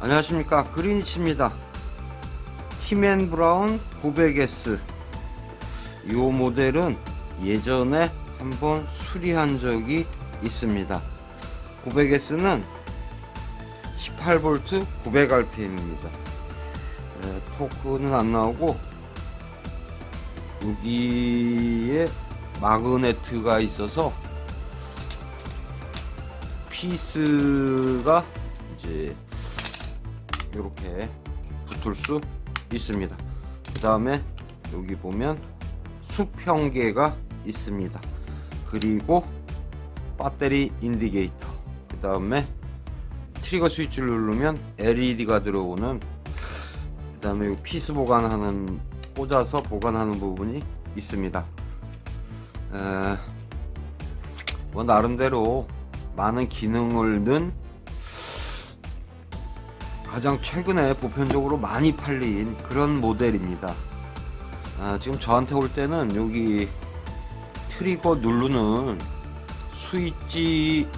안녕하십니까, 그린이치입니다. 팀앤브라운 900S 이 모델은 예전에 한번 수리한 적이 있습니다. 900S는 18V 900rpm입니다. 토크는 안 나오고 여기에 마그네트가 있어서 피스가 이제 이렇게 붙을 수 있습니다. 그 다음에 여기 보면 수평계가 있습니다. 그리고 배터리 인디게이터, 그 다음에 트리거 스위치를 누르면 LED가 들어오는, 그 다음에 피스 보관하는, 꽂아서 보관하는 부분이 있습니다. 뭐 나름대로 많은 기능을 넣은 가장 최근에 보편적으로 많이 팔린 그런 모델입니다. 지금 저한테 올 때는 여기 트리거 누르는 스위치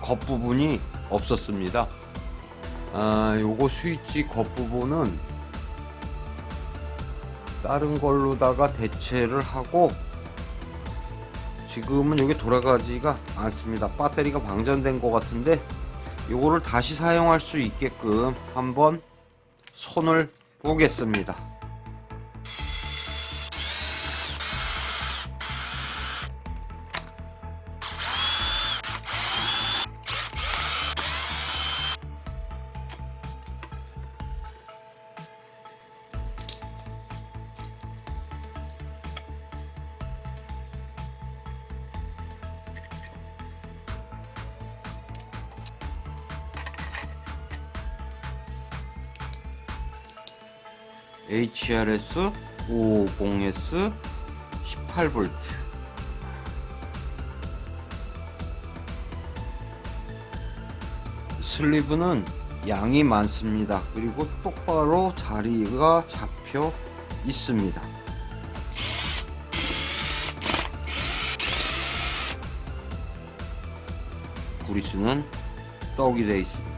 겉부분이 없었습니다. 요거 스위치 겉부분은 다른 걸로다가 대체를 하고 지금은 이게 돌아가지가 않습니다. 배터리가 방전된 것 같은데 요거를 다시 사용할 수 있게끔 한번 손을 보겠습니다. HRS 550S 18V 슬리브는 양이 많습니다. 그리고 똑바로 자리가 잡혀 있습니다. 구리스는 떡이 되어 있습니다.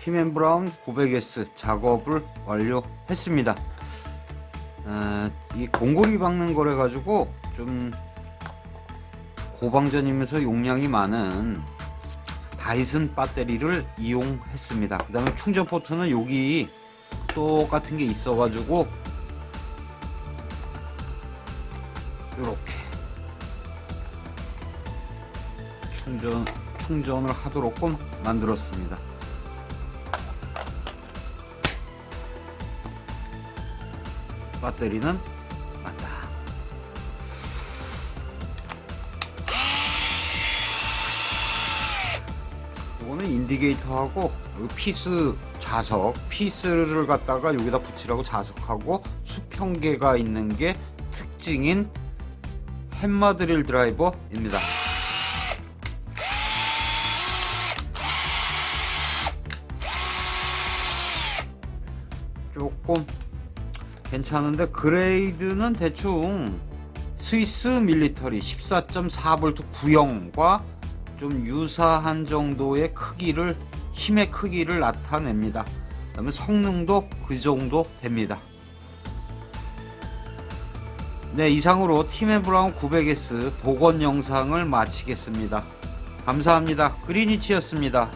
팀앤브라운 900S 작업을 완료했습니다. 이 공고리 박는 거래 가지고 좀 고방전이면서 용량이 많은 다이슨 배터리를 이용했습니다. 그 다음에 충전 포트는 여기 똑같은 게 있어 가지고 이렇게 충전을 하도록끔 만들었습니다. 배터리는 맞다. 이거는 인디게이터하고 피스 자석, 피스를 갖다가 여기다 붙이라고 자석하고 수평계가 있는 게 특징인 햄머 드릴 드라이버입니다. 조금 괜찮은데 그레이드는 대충 스위스 밀리터리 14.4V 구형과 좀 유사한 정도의 크기를, 힘의 크기를 나타냅니다. 그다음에 성능도 그 정도 됩니다. 네, 이상으로 팀앤브라운 900S 복원 영상을 마치겠습니다. 감사합니다. 그리니치였습니다.